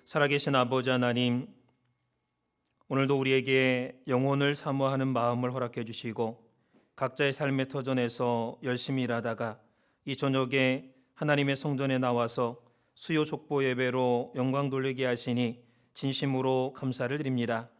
살아계신 아버지 하나님, 오늘도 우리에게 영혼을 사모하는 마음을 허락해 주시고 각자의 삶의 터전에서 열심히 일하다가 이 저녁에 하나님의 성전에 나와서 수요 족보 예배로 영광 돌리게 하시니 진심으로 감사를 드립니다.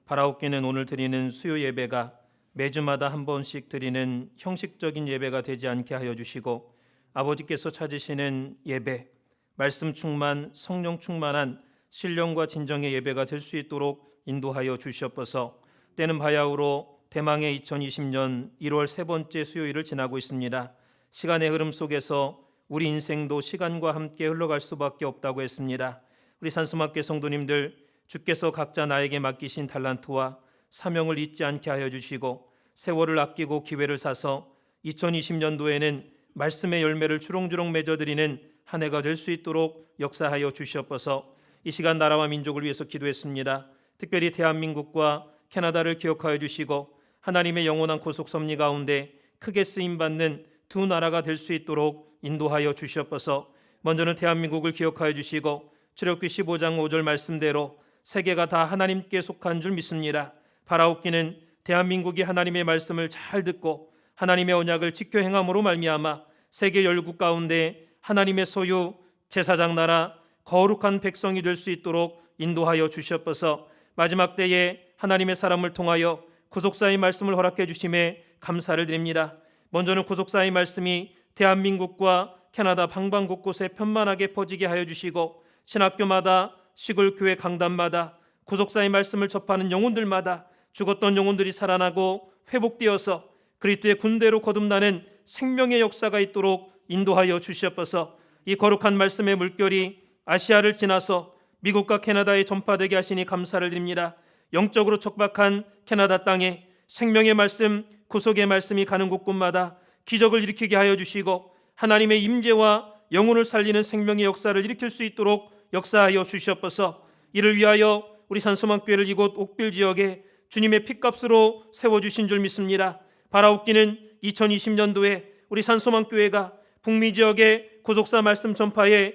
바라옵기는 오늘 드리는 수요 예배가 매주마다 한 번씩 드리는 형식적인 예배가 되지 않게 하여 주시고 아버지께서 찾으시는 예배, 말씀 충만, 성령 충만한 신령과 진정의 예배가 될 수 있도록 인도하여 주시옵소서. 때는 바야흐로 대망의 2020년 1월 세 번째 수요일을 지나고 있습니다. 시간의 흐름 속에서 우리 인생도 시간과 함께 흘러갈 수밖에 없다고 했습니다. 우리 산수막교 성도님들, 주께서 각자 나에게 맡기신 달란트와 사명을 잊지 않게 하여 주시고 세월을 아끼고 기회를 사서 2020년도에는 말씀의 열매를 주렁주렁 맺어드리는 한 해가 될 수 있도록 역사하여 주시옵소서. 이 시간 나라와 민족을 위해서 기도했습니다. 특별히 대한민국과 캐나다를 기억하여 주시고 하나님의 영원한 구속 섭리 가운데 크게 쓰임받는 두 나라가 될 수 있도록 인도하여 주시옵소서. 먼저는 대한민국을 기억하여 주시고 출애굽기 15장 5절 말씀대로 세계가 다 하나님께 속한 줄 믿습니다. 바라옵기는 대한민국이 하나님의 말씀을 잘 듣고 하나님의 언약을 지켜 행함으로 말미암아 세계 열국 가운데 하나님의 소유 제사장 나라 거룩한 백성이 될 수 있도록 인도하여 주시옵소서. 마지막 때에 하나님의 사람을 통하여 구속사의 말씀을 허락해 주심에 감사를 드립니다. 먼저는 구속사의 말씀이 대한민국과 캐나다 방방 곳곳에 편만하게 퍼지게 하여 주시고 신학교마다 시골 교회 강단마다 구속사의 말씀을 접하는 영혼들마다 죽었던 영혼들이 살아나고 회복되어서 그리스도의 군대로 거듭나는 생명의 역사가 있도록 인도하여 주시옵소서. 이 거룩한 말씀의 물결이 아시아를 지나서 미국과 캐나다에 전파되게 하시니 감사를 드립니다. 영적으로 척박한 캐나다 땅에 생명의 말씀, 구속의 말씀이 가는 곳곳마다 기적을 일으키게 하여 주시고 하나님의 임재와 영혼을 살리는 생명의 역사를 일으킬 수 있도록 역사하여 주시옵소서. 이를 위하여 우리 산소망교회를 이곳 옥빌 지역에 주님의 피값으로 세워주신 줄 믿습니다. 바라옵기는 2020년도에 우리 산소망교회가 북미 지역의 구속사 말씀 전파에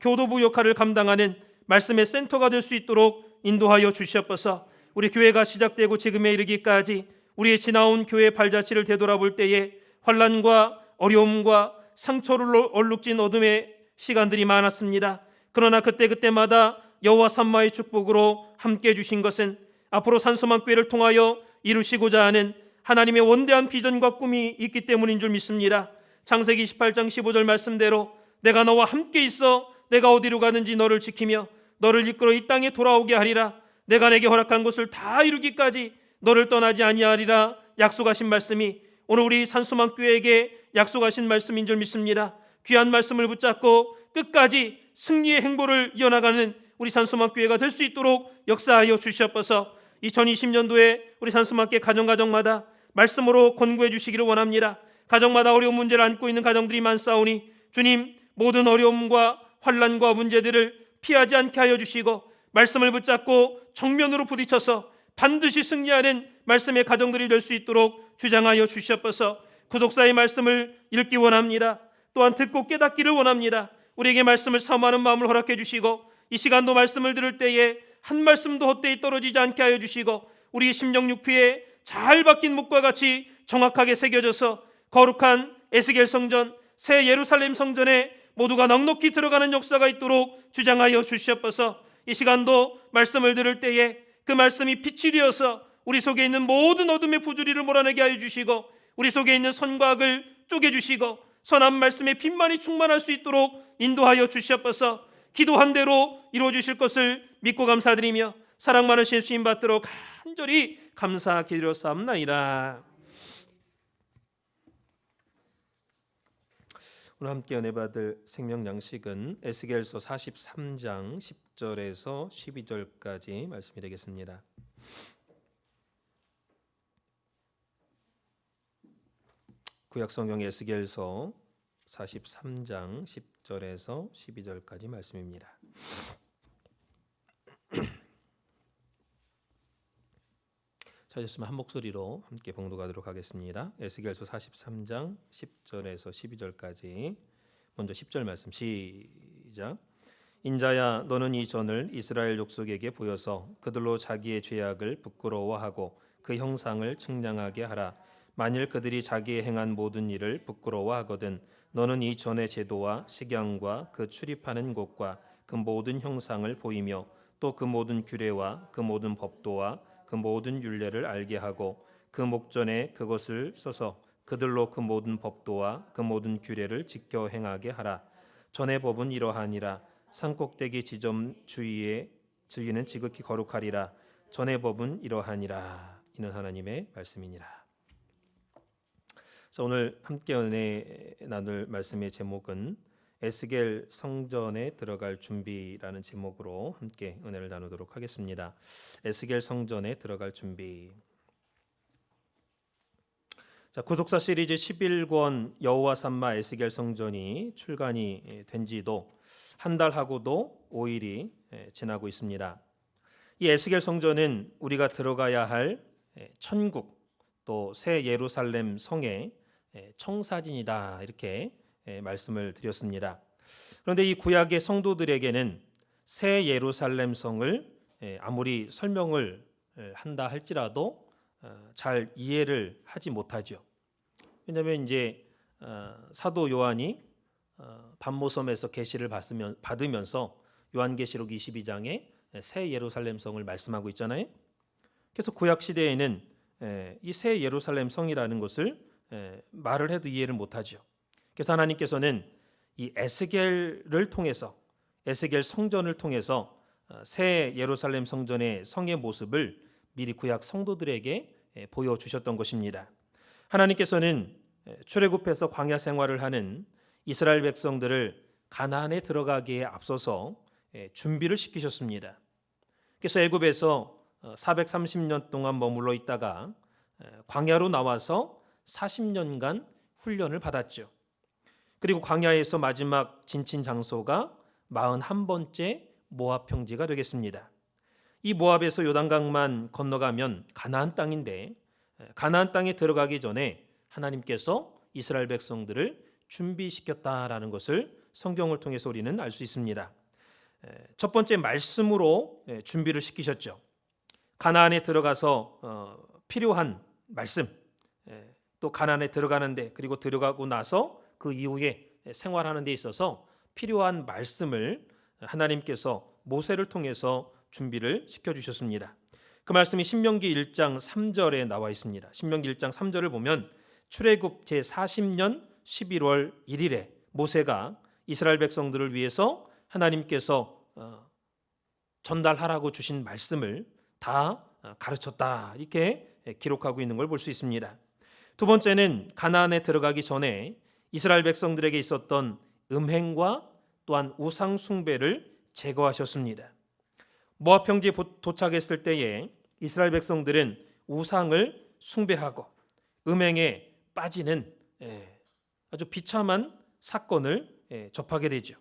교도부 역할을 감당하는 말씀의 센터가 될 수 있도록 인도하여 주시옵소서. 우리 교회가 시작되고 지금에 이르기까지 우리의 지나온 교회의 발자취를 되돌아볼 때에 환난과 어려움과 상처를 얼룩진 어둠의 시간들이 많았습니다. 그러나 그때마다 여호와 삼마의 축복으로 함께 해주신 것은 앞으로 산소망교회를 통하여 이루시고자 하는 하나님의 원대한 비전과 꿈이 있기 때문인 줄 믿습니다. 창세기 28장 15절 말씀대로 내가 너와 함께 있어 내가 어디로 가든지 너를 지키며 너를 이끌어 이 땅에 돌아오게 하리라. 내가 내게 허락한 것을 다 이루기까지 너를 떠나지 아니하리라 약속하신 말씀이 오늘 우리 산소망교회에게 약속하신 말씀인 줄 믿습니다. 귀한 말씀을 붙잡고 끝까지 승리의 행보를 이어나가는 우리 산소망교회가 될 수 있도록 역사하여 주시옵소서. 2020년도에 우리 산소망교회 가정마다 말씀으로 권고해 주시기를 원합니다. 가정마다 어려운 문제를 안고 있는 가정들이 많사오니 주님, 모든 어려움과 환난과 문제들을 피하지 않게 하여 주시고 말씀을 붙잡고 정면으로 부딪혀서 반드시 승리하는 말씀의 가정들이 될 수 있도록 주장하여 주시옵소서. 구속사의 말씀을 읽기 원합니다. 또한 듣고 깨닫기를 원합니다. 우리에게 말씀을 사모하는 마음을 허락해 주시고 이 시간도 말씀을 들을 때에 한 말씀도 헛되이 떨어지지 않게 하여 주시고 우리의 심령 육피에 잘 박힌 목과 같이 정확하게 새겨져서 거룩한 에스겔 성전, 새 예루살렘 성전에 모두가 넉넉히 들어가는 역사가 있도록 주장하여 주시옵소서. 이 시간도 말씀을 들을 때에 그 말씀이 빛이 되어서 우리 속에 있는 모든 어둠의 부주리를 몰아내게 하여 주시고 우리 속에 있는 선과 악을 쪼개주시고 선한 말씀의 빛만이 충만할 수 있도록 인도하여 주시옵소서. 기도한 대로 이루어 주실 것을 믿고 감사드리며 사랑 많으신 주님 받들어 간절히 감사드렸사옵나이다. 오늘 함께 은혜 받을 생명 양식은 에스겔서 43장 10절에서 12절까지 말씀이 되겠습니다. 구약성경 에스겔서 43장 10절에서 12절까지 말씀입니다. 찾으시면 한 목소리로 함께 봉독하도록 하겠습니다. 에스겔서 43장 10절에서 12절까지 먼저 10절 말씀 시작. 인자야 너는 이 전을 이스라엘 족속에게 보여서 그들로 자기의 죄악을 부끄러워하고 그 형상을 측량하게 하라. 만일 그들이 자기의 행한 모든 일을 부끄러워하거든 너는 이 전의 제도와 식양과 그 출입하는 곳과 그 모든 형상을 보이며 또 그 모든 규례와 그 모든 법도와 그 모든 율례를 알게 하고 그 목전에 그것을 써서 그들로 그 모든 법도와 그 모든 규례를 지켜 행하게 하라. 전의 법은 이러하니라. 산꼭대기 지점 주위는 지극히 거룩하리라. 전의 법은 이러하니라. 이는 하나님의 말씀이니라. 그래서 오늘 함께 은혜 나눌 말씀의 제목은 에스겔 성전에 들어갈 준비라는 제목으로 함께 은혜를 나누도록 하겠습니다. 에스겔 성전에 들어갈 준비. 자, 구속사 시리즈 11권 여호와 삼마 에스겔 성전이 출간이 된 지도 한 달하고도 5일이 지나고 있습니다. 이 에스겔 성전은 우리가 들어가야 할 천국 또 새 예루살렘 성의 청사진이다 이렇게 말씀을 드렸습니다. 그런데 이 구약의 성도들에게는 새 예루살렘 성을 아무리 설명을 한다 할지라도 잘 이해를 하지 못하죠. 왜냐하면 이제 사도 요한이 반모섬에서 계시를 받으면서 요한계시록 22장에 새 예루살렘 성을 말씀하고 있잖아요. 그래서 구약 시대에는 이 새 예루살렘 성이라는 것을 말을 해도 이해를 못하죠. 그래서 하나님께서는 이 에스겔을 통해서 에스겔 성전을 통해서 새 예루살렘 성전의 성의 모습을 미리 구약 성도들에게 보여주셨던 것입니다. 하나님께서는 출애굽해서 광야 생활을 하는 이스라엘 백성들을 가나안에 들어가기에 앞서서 준비를 시키셨습니다. 그래서 애굽에서 430년 동안 머물러 있다가 광야로 나와서 40년간 훈련을 받았죠. 그리고 광야에서 마지막 진친 장소가 41번째 모압 평지가 되겠습니다. 이 모압에서 요단강만 건너가면 가나안 땅인데 가나안 땅에 들어가기 전에 하나님께서 이스라엘 백성들을 준비시켰다라는 것을 성경을 통해서 우리는 알 수 있습니다. 첫 번째 말씀으로 준비를 시키셨죠. 가나안에 들어가서 필요한 말씀, 또 가나안에 들어가는데 그리고 들어가고 나서 그 이후에 생활하는 데 있어서 필요한 말씀을 하나님께서 모세를 통해서 준비를 시켜주셨습니다. 그 말씀이 신명기 1장 3절에 나와 있습니다. 신명기 1장 3절을 보면 출애굽 제40년 11월 1일에 모세가 이스라엘 백성들을 위해서 하나님께서 전달하라고 주신 말씀을 다 가르쳤다 이렇게 기록하고 있는 걸 볼 수 있습니다. 두 번째는 가나안에 들어가기 전에 이스라엘 백성들에게 있었던 음행과 또한 우상 숭배를 제거하셨습니다. 모압 평지에 도착했을 때에 이스라엘 백성들은 우상을 숭배하고 음행에 빠지는 아주 비참한 사건을 접하게 되죠.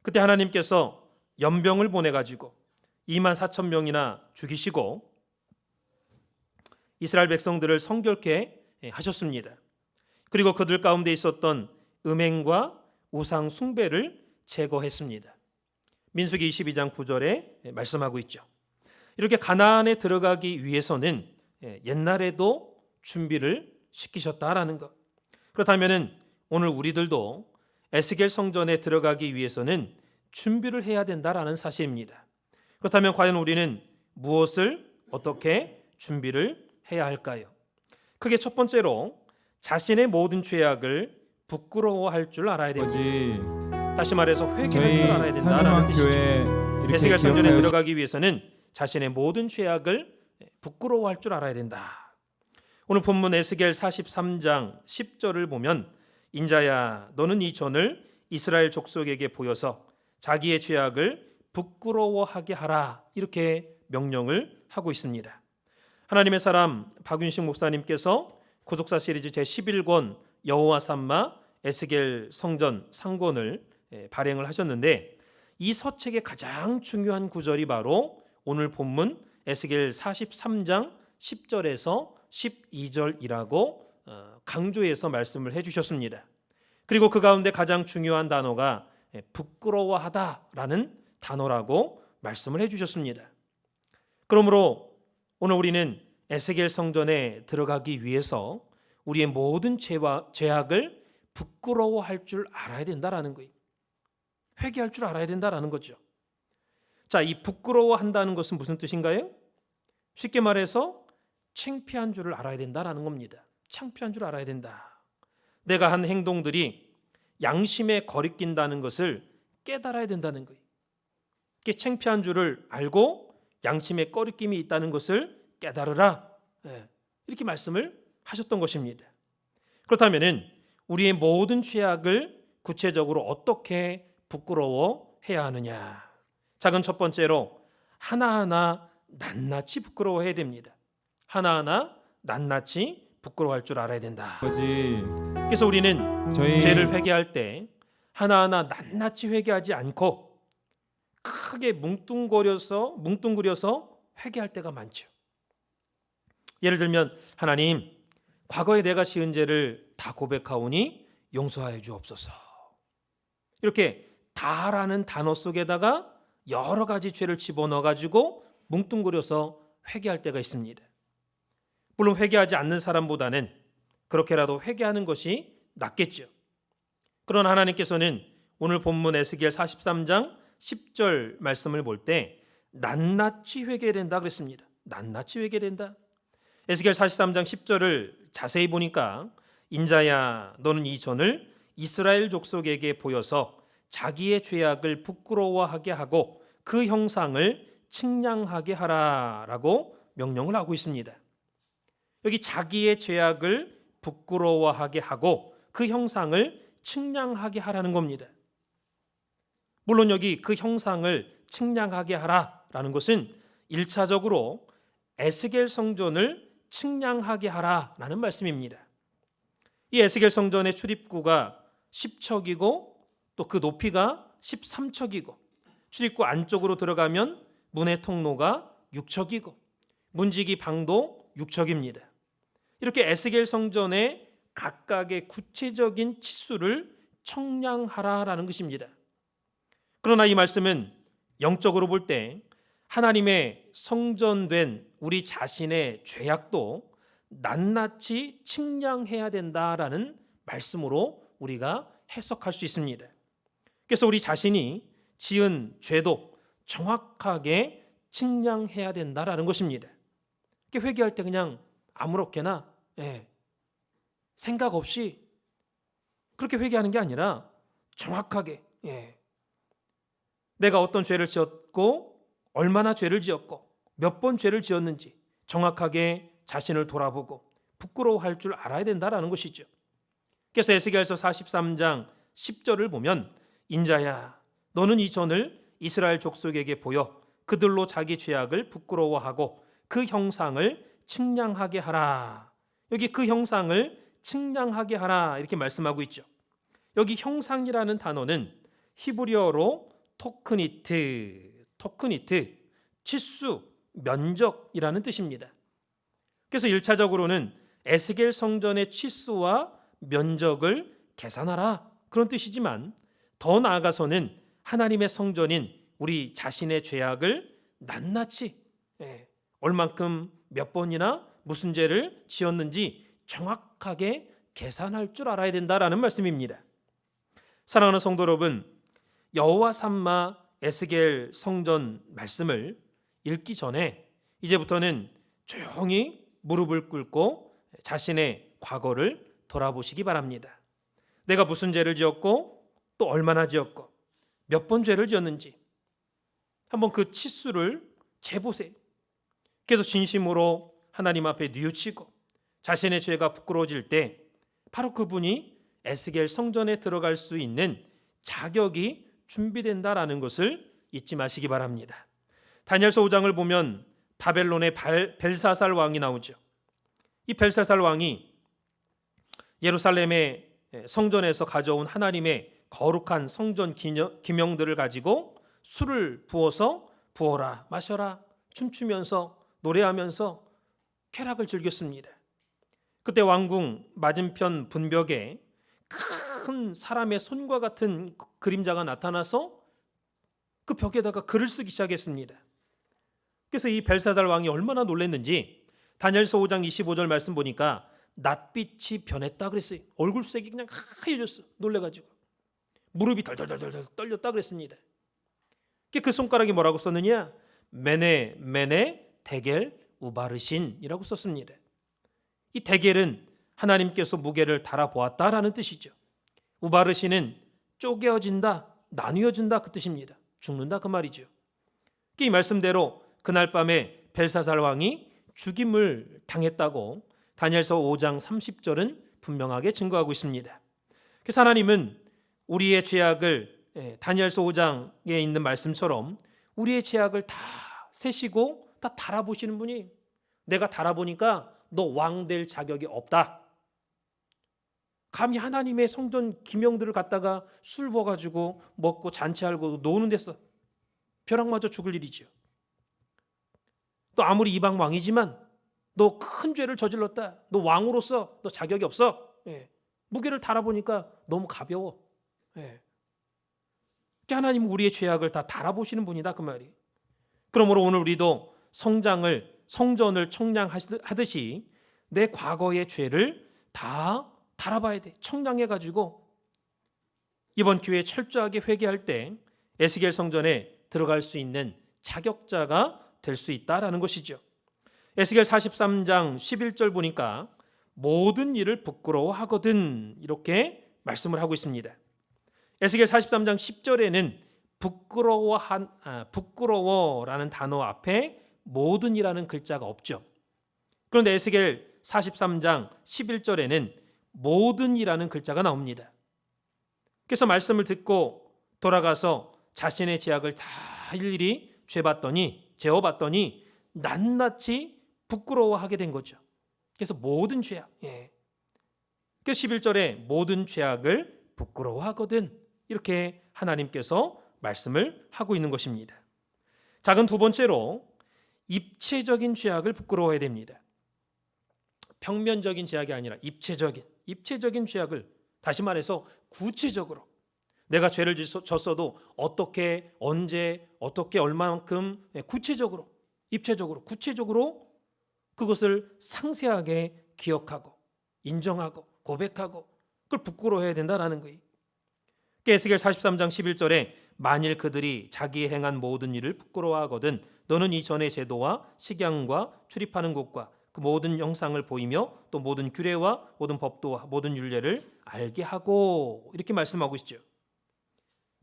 그때 하나님께서 연병을 보내가지고 2만 4천 명이나 죽이시고 이스라엘 백성들을 성결케 하셨습니다. 그리고 그들 가운데 있었던 음행과 우상 숭배를 제거했습니다. 민수기 22장 9절에 말씀하고 있죠. 이렇게 가나안에 들어가기 위해서는 옛날에도 준비를 시키셨다라는 것. 그렇다면 오늘 우리들도 에스겔 성전에 들어가기 위해서는 준비를 해야 된다라는 사실입니다. 그렇다면 과연 우리는 무엇을 어떻게 준비를 해야 할까요? 크게 첫 번째로 자신의 모든 죄악을 부끄러워할 줄 알아야 됩니다. 다시 말해서 회개할 줄 알아야 된다라는 뜻이죠. 에스겔 성전에 들어가기 위해서는 자신의 모든 죄악을 부끄러워할 줄 알아야 된다. 오늘 본문 에스겔 43장 10절을 보면 인자야 너는 이 전을 이스라엘 족속에게 보여서 자기의 죄악을 부끄러워하게 하라 이렇게 명령을 하고 있습니다. 하나님의 사람 박윤식 목사님께서 구속사 시리즈 제11권 여호와 삼마 에스겔 성전 상권을 발행을 하셨는데 이 서책의 가장 중요한 구절이 바로 오늘 본문 에스겔 43장 10절에서 12절이라고 강조해서 말씀을 해주셨습니다. 그리고 그 가운데 가장 중요한 단어가 부끄러워하다라는 단어라고 말씀을 해주셨습니다. 그러므로 오늘 우리는 에스겔 성전에 들어가기 위해서 우리의 모든 죄악을 부끄러워할 줄 알아야 된다라는 거예요. 회개할 줄 알아야 된다라는 거죠. 자, 이 부끄러워한다는 것은 무슨 뜻인가요? 쉽게 말해서 창피한 줄을 알아야 된다라는 겁니다. 창피한 줄 알아야 된다. 내가 한 행동들이 양심에 거리낀다는 것을 깨달아야 된다는 거예요. 이게 창피한 줄을 알고 양심에 거리낌이 있다는 것을 깨달으라. 이렇게 말씀을 하셨던 것입니다. 그렇다면 우리의 모든 죄악을 구체적으로 어떻게 부끄러워해야 하느냐? 작은 첫 번째로 하나하나 낱낱이 부끄러워해야 됩니다. 하나하나 낱낱이 부끄러워할 줄 알아야 된다. 그래서 우리는 죄를 회개할 때 하나하나 낱낱이 회개하지 않고 크게 뭉뚱그려서 회개할 때가 많죠. 예를 들면 하나님, 과거에 내가 지은 죄를 다 고백하오니 용서하여 주옵소서. 이렇게 다라는 단어 속에다가 여러 가지 죄를 집어넣어 가지고 뭉뚱그려서 회개할 때가 있습니다. 물론 회개하지 않는 사람보다는 그렇게라도 회개하는 것이 낫겠죠. 그러나 하나님께서는 오늘 본문 에스겔 43장 10절 말씀을 볼 때 낱낱이 회개된다 그랬습니다. 낱낱이 회개된다. 에스겔 43장 10절을 자세히 보니까 인자야 너는 이 전을 이스라엘 족속에게 보여서 자기의 죄악을 부끄러워하게 하고 그 형상을 측량하게 하라라고 명령을 하고 있습니다. 여기 자기의 죄악을 부끄러워하게 하고 그 형상을 측량하게 하라는 겁니다. 물론 여기 그 형상을 측량하게 하라라는 것은 1차적으로 에스겔 성전을 측량하게 하라라는 말씀입니다. 이 에스겔 성전의 출입구가 10척이고 또 그 높이가 13척이고 출입구 안쪽으로 들어가면 문의 통로가 6척이고 문지기 방도 6척입니다. 이렇게 에스겔 성전의 각각의 구체적인 치수를 청량하라라는 것입니다. 그러나 이 말씀은 영적으로 볼 때 하나님의 성전된 우리 자신의 죄악도 낱낱이 측량해야 된다라는 말씀으로 우리가 해석할 수 있습니다. 그래서 우리 자신이 지은 죄도 정확하게 측량해야 된다라는 것입니다. 회개할 때 그냥 아무렇게나 생각 없이 그렇게 회개하는 게 아니라 정확하게 내가 어떤 죄를 지었고 얼마나 죄를 지었고 몇 번 죄를 지었는지 정확하게 자신을 돌아보고 부끄러워할 줄 알아야 된다라는 것이죠. 그래서 에스겔서 43장 10절을 보면 인자야 너는 이 전을 이스라엘 족속에게 보여 그들로 자기 죄악을 부끄러워하고 그 형상을 측량하게 하라. 여기 그 형상을 측량하게 하라 이렇게 말씀하고 있죠. 여기 형상이라는 단어는 히브리어로 토크니트, 치수, 면적이라는 뜻입니다. 그래서 1차적으로는 에스겔 성전의 치수와 면적을 계산하라 그런 뜻이지만 더 나아가서는 하나님의 성전인 우리 자신의 죄악을 낱낱이 얼만큼 몇 번이나 무슨 죄를 지었는지 정확하게 계산할 줄 알아야 된다라는 말씀입니다. 사랑하는 성도 여러분, 여호와 삼마 에스겔 성전 말씀을 읽기 전에 이제부터는 조용히 무릎을 꿇고 자신의 과거를 돌아보시기 바랍니다. 내가 무슨 죄를 지었고 또 얼마나 지었고 몇 번 죄를 지었는지 한번 그 치수를 재보세요. 그래서 진심으로 하나님 앞에 뉘우치고 자신의 죄가 부끄러워질 때 바로 그분이 에스겔 성전에 들어갈 수 있는 자격이 준비된다라는 것을 잊지 마시기 바랍니다. 다니엘서 5장을 보면 바벨론의 벨사살 왕이 나오죠. 이 벨사살 왕이 예루살렘의 성전에서 가져온 하나님의 거룩한 성전 기명들을 가지고 술을 부어서 부어라 마셔라 춤추면서 노래하면서 쾌락을 즐겼습니다. 그때 왕궁 맞은편 분벽에 큰 사람의 손과 같은 그림자가 나타나서 그 벽에다가 글을 쓰기 시작했습니다. 그래서 이 벨사살 왕이 얼마나 놀랐는지 다니엘서 5장 25절 말씀 보니까 낯빛이 변했다 그랬어요. 얼굴색이 그냥 하얘졌어. 놀래가지고 무릎이 덜덜덜덜 떨렸다 그랬습니다. 그 손가락이 뭐라고 썼느냐? 메네 메네 데겔 우바르신이라고 썼습니다. 이 데겔은 하나님께서 무게를 달아보았다라는 뜻이죠. 우바르신은 쪼개어진다, 나뉘어진다 그 뜻입니다. 죽는다 그 말이죠. 이 말씀대로 그날 밤에 벨사살 왕이 죽임을 당했다고 다니엘서 5장 30절은 분명하게 증거하고 있습니다. 그래서 하나님은 우리의 죄악을 다니엘서 5장에 있는 말씀처럼 우리의 죄악을 다 세시고 다 달아보시는 분이, 내가 달아보니까 너 왕 될 자격이 없다. 감히 하나님의 성전 기명들을 갖다가 술 부어가지고 먹고 잔치하고 노는 데서 벼락맞아 죽을 일이죠. 또 아무리 이방 왕이지만 너 큰 죄를 저질렀다. 너 왕으로서 너 자격이 없어. 무게를 달아보니까 너무 가벼워. 하나님은 우리의 죄악을 다 달아보시는 분이다 그 말이. 그러므로 오늘 우리도 성전을 청량하듯이 내 과거의 죄를 다 달아봐야 돼. 청량해가지고 이번 기회에 철저하게 회개할 때 에스겔 성전에 들어갈 수 있는 자격자가 될 수 있다라는 것이죠. 에스겔 43장 11절 보니까 모든 일을 부끄러워하거든 이렇게 말씀을 하고 있습니다. 에스겔 43장 10절에는 부끄러워라는 단어 앞에 모든이라는 글자가 없죠. 그런데 에스겔 43장 11절에는 모든이라는 글자가 나옵니다. 그래서 말씀을 듣고 돌아가서 자신의 죄악을 다 일일이 재어봤더니 낱낱이 부끄러워하게 된 거죠. 그래서 모든 죄악. 그래서 11절에 모든 죄악을 부끄러워하거든 이렇게 하나님께서 말씀을 하고 있는 것입니다. 작은 두 번째로 입체적인 죄악을 부끄러워해야 됩니다. 평면적인 죄악이 아니라 입체적인 죄악을, 다시 말해서 구체적으로 내가 죄를 졌어도 어떻게, 언제, 어떻게, 얼마만큼 구체적으로, 입체적으로, 구체적으로 그것을 상세하게 기억하고 인정하고 고백하고 그걸 부끄러워해야 된다라는 거예요. 에스겔 43장 11절에 만일 그들이 자기 행한 모든 일을 부끄러워하거든 너는 이전의 제도와 식양과 출입하는 곳과 그 모든 형상을 보이며 또 모든 규례와 모든 법도와 모든 율례를 알게 하고 이렇게 말씀하고 있죠.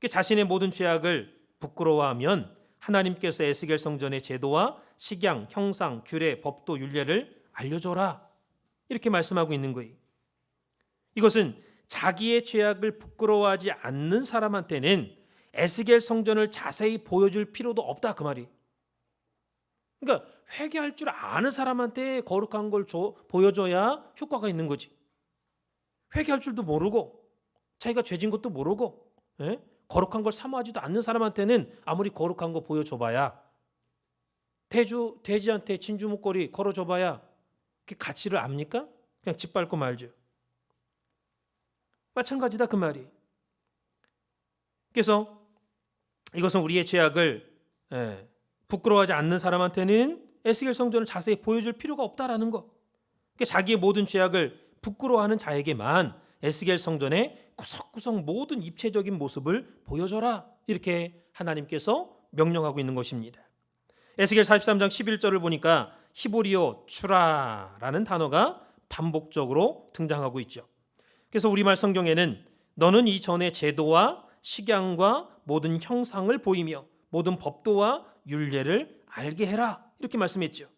자신의 모든 죄악을 부끄러워하면 하나님께서 에스겔 성전의 제도와 식양, 형상, 규례, 법도, 율례를 알려줘라 이렇게 말씀하고 있는 거예요. 이것은 자기의 죄악을 부끄러워하지 않는 사람한테는 에스겔 성전을 자세히 보여줄 필요도 없다 그 말이. 그러니까 회개할 줄 아는 사람한테 거룩한 걸 보여줘야 효과가 있는 거지. 회개할 줄도 모르고 자기가 죄진 것도 모르고 거룩한 걸 사모하지도 않는 사람한테는 아무리 거룩한 거 보여줘봐야, 돼지한테 진주 목걸이 걸어줘봐야 그게 가치를 압니까? 그냥 짓밟고 말죠. 마찬가지다 그 말이. 그래서 이것은 우리의 죄악을 부끄러워하지 않는 사람한테는 에스겔 성전을 자세히 보여줄 필요가 없다라는 거. 그러니까 자기의 모든 죄악을 부끄러워하는 자에게만 에스겔 성전의 구석구석 모든 입체적인 모습을 보여줘라 이렇게 하나님께서 명령하고 있는 것입니다. 에스겔 43장 11절을 보니까 히브리어 추라라는 단어가 반복적으로 등장하고 있죠. 그래서 우리말 성경에는 너는 이전의 제도와 식양과 모든 형상을 보이며 모든 법도와 율례를 알게 해라 이렇게 말씀했죠.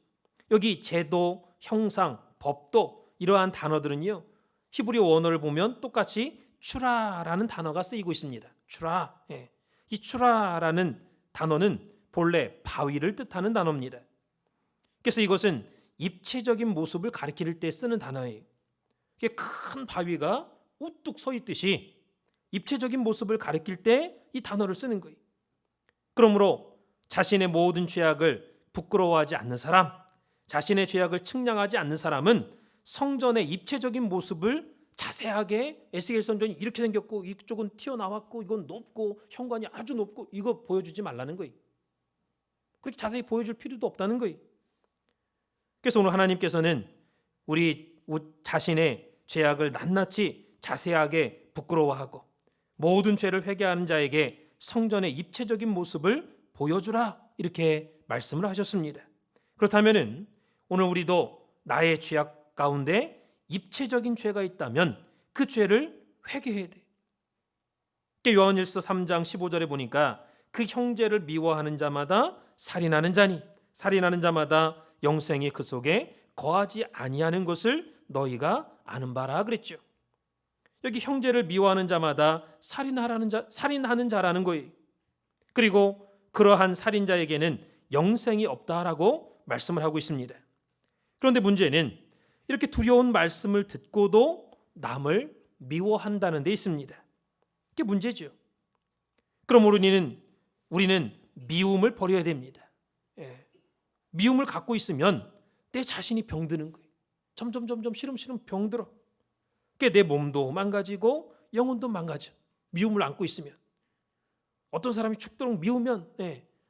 여기 제도, 형상, 법도 이러한 단어들은요 히브리 원어를 보면 똑같이 추라라는 단어가 쓰이고 있습니다. 추라. 이 추라라는 단어는 본래 바위를 뜻하는 단어입니다. 그래서 이것은 입체적인 모습을 가리킬 때 쓰는 단어예요. 이게 큰 바위가 우뚝 서 있듯이 입체적인 모습을 가리킬 때 이 단어를 쓰는 거예요. 그러므로 자신의 모든 죄악을 부끄러워하지 않는 사람, 자신의 죄악을 측량하지 않는 사람은 성전의 입체적인 모습을 자세하게 에스겔 선전이 이렇게 생겼고 이쪽은 튀어나왔고 이건 높고 현관이 아주 높고 이거 보여주지 말라는 거예요. 그렇게 자세히 보여줄 필요도 없다는 거예요. 그래서 오늘 하나님께서는 우리 자신의 죄악을 낱낱이 자세하게 부끄러워하고 모든 죄를 회개하는 자에게 성전의 입체적인 모습을 보여주라 이렇게 말씀을 하셨습니다. 그렇다면은 오늘 우리도 나의 죄악 가운데 입체적인 죄가 있다면 그 죄를 회개해야 돼. 요한일서 3장 15절에 보니까 그 형제를 미워하는 자마다 살인하는 자니 살인하는 자마다 영생이 그 속에 거하지 아니하는 것을 너희가 아는 바라 그랬죠. 여기 형제를 미워하는 자마다 살인하는 자라는 거예요. 그리고 그러한 살인자에게는 영생이 없다라고 말씀을 하고 있습니다. 그런데 문제는 이렇게 두려운 말씀을 듣고도 남을 미워한다는 데 있습니다. 그게 문제죠. 그럼 우리는 미움을 버려야 됩니다. 미움을 갖고 있으면 내 자신이 병드는 거예요. 점점 시름시름 병들어. 그게 내 몸도 망가지고 영혼도 망가져. 미움을 안고 있으면. 어떤 사람이 죽도록 미우면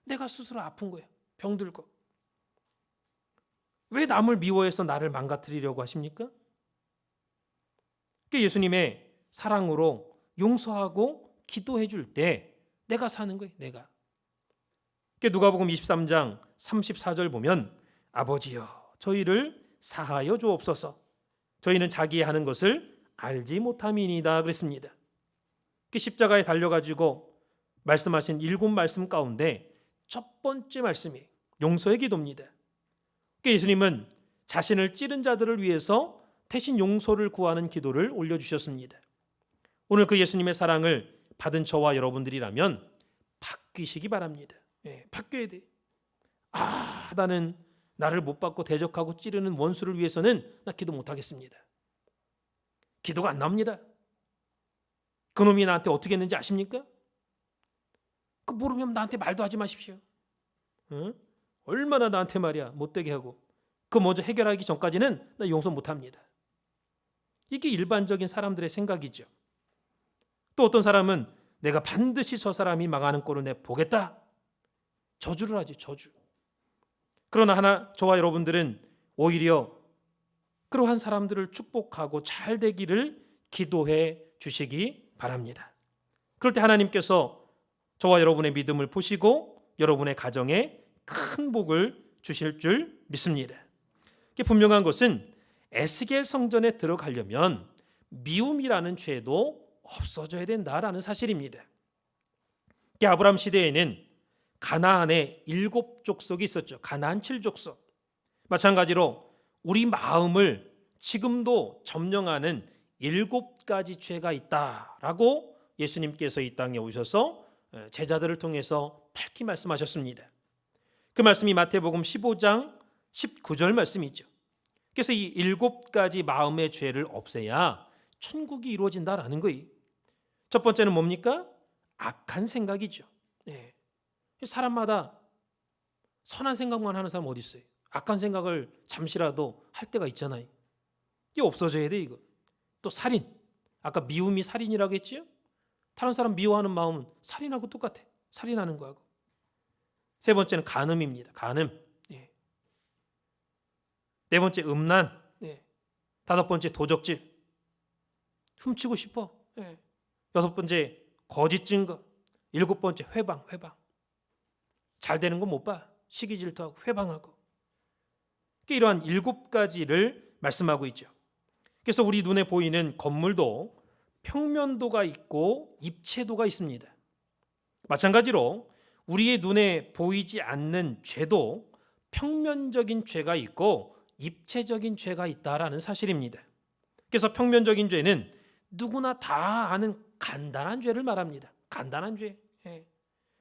내가 스스로 아픈 거예요. 병들고. 왜 남을 미워해서 나를 망가뜨리려고 하십니까? 그게 예수님의 사랑으로 용서하고 기도해 줄 때 내가 사는 거예요. 내가. 그게 누가복음 23장 34절 보면 아버지여 저희를 사하여 주옵소서 저희는 자기 하는 것을 알지 못함이니이다 그랬습니다. 그 십자가에 달려가지고 말씀하신 7말씀 가운데 첫 번째 말씀이 용서의 기도입니다. 예수님은 자신을 찌른 자들을 위해서 대신 용서를 구하는 기도를 올려주셨습니다. 오늘 그 예수님의 사랑을 받은 저와 여러분들이라면 바뀌시기 바랍니다. 바뀌어야 돼. 나는 나를 못 받고 대적하고 찌르는 원수를 위해서는 나 기도 못하겠습니다. 기도가 안 나옵니다. 그놈이 나한테 어떻게 했는지 아십니까? 그 모르면 나한테 말도 하지 마십시오. 얼마나 나한테 말이야 못되게 하고 그 먼저 해결하기 전까지는 나 용서 못합니다. 이게 일반적인 사람들의 생각이죠. 또 어떤 사람은 내가 반드시 저 사람이 망하는 꼴을 내 보겠다. 저주를 하지 저주. 그러나 저와 여러분들은 오히려 그러한 사람들을 축복하고 잘 되기를 기도해 주시기 바랍니다. 그럴 때 하나님께서 저와 여러분의 믿음을 보시고 여러분의 가정에 큰 복을 주실 줄 믿습니다. 분명한 것은 에스겔 성전에 들어가려면 미움이라는 죄도 없어져야 된다라는 사실입니다. 아브라함 시대에는 가나안에 7족속이 있었죠. 가나안 7족속. 마찬가지로 우리 마음을 지금도 점령하는 7가지 죄가 있다라고 예수님께서 이 땅에 오셔서 제자들을 통해서 밝히 말씀하셨습니다. 그 말씀이 마태복음 15장 19절 말씀이죠. 그래서 이 7가지 마음의 죄를 없애야 천국이 이루어진다라는 거예요. 첫 번째는 뭡니까? 악한 생각이죠. 사람마다 선한 생각만 하는 사람 어디 있어요? 악한 생각을 잠시라도 할 때가 있잖아요. 이게 없어져야 돼 이거. 또 살인. 아까 미움이 살인이라고 했지요? 다른 사람 미워하는 마음은 살인하고 똑같아. 살인하는 거하고. 세 번째는 간음입니다. 간음. 네 번째 음란. 다섯 번째 도적질. 훔치고 싶어. 여섯 번째 거짓 증거. 일곱 번째 회방. 잘 되는 거 못 봐. 시기 질투하고 회방하고. 이러한 7가지를 말씀하고 있죠. 그래서 우리 눈에 보이는 건물도 평면도가 있고 입체도가 있습니다. 마찬가지로 우리의 눈에 보이지 않는 죄도 평면적인 죄가 있고 입체적인 죄가 있다라는 사실입니다. 그래서 평면적인 죄는 누구나 다 아는 간단한 죄를 말합니다. 간단한 죄.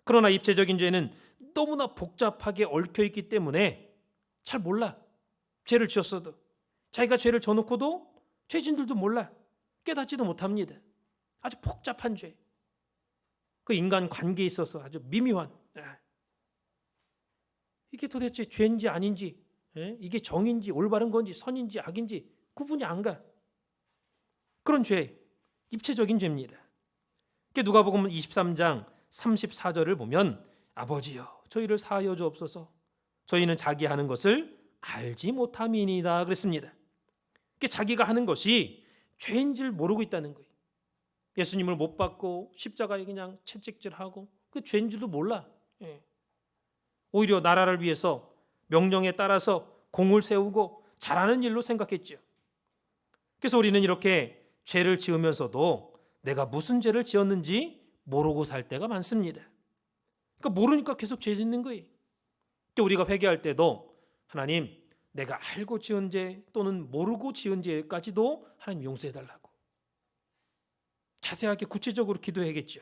그러나 입체적인 죄는 너무나 복잡하게 얽혀있기 때문에 잘 몰라. 죄를 지었어도. 자기가 죄를 져놓고도 죄진들도 몰라. 깨닫지도 못합니다. 아주 복잡한 죄. 그 인간 관계에 있어서 아주 미묘한. 이게 도대체 죄인지 아닌지, 이게 정인지 올바른 건지 선인지 악인지 구분이 안 가. 그런 죄, 입체적인 죄입니다. 누가복음 23장 34절을 보면 아버지여 저희를 사하여 주옵소서 저희는 자기 하는 것을 알지 못함이니이다 그랬습니다. 자기가 하는 것이 죄인 줄 모르고 있다는 거예요. 예수님을 못 받고 십자가에 그냥 채찍질하고 그 죄인 줄도 몰라. 오히려 나라를 위해서 명령에 따라서 공을 세우고 잘하는 일로 생각했죠. 그래서 우리는 이렇게 죄를 지으면서도 내가 무슨 죄를 지었는지 모르고 살 때가 많습니다. 그러니까 모르니까 계속 죄 짓는 거예요. 우리가 회개할 때도 하나님 내가 알고 지은 죄 또는 모르고 지은 죄까지도 하나님 용서해달라고 자세하게 구체적으로 기도해야겠죠.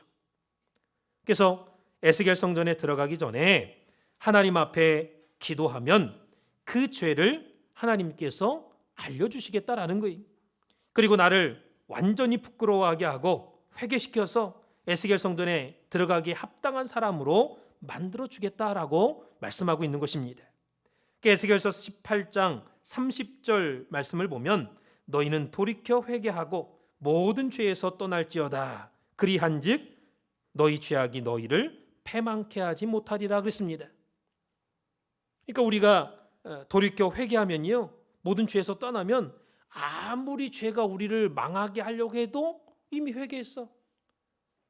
그래서 에스겔 성전에 들어가기 전에 하나님 앞에 기도하면 그 죄를 하나님께서 알려주시겠다라는 거예요. 그리고 나를 완전히 부끄러워하게 하고 회개시켜서 에스겔 성전에 들어가기에 합당한 사람으로 만들어주겠다라고 말씀하고 있는 것입니다. 에스겔서 18장 30절 말씀을 보면 너희는 돌이켜 회개하고 모든 죄에서 떠날지어다 그리한즉 너희 죄악이 너희를 패망케 하지 못하리라 그랬습니다. 그러니까 우리가 돌이켜 회개하면요 모든 죄에서 떠나면 아무리 죄가 우리를 망하게 하려고 해도 이미 회개했어.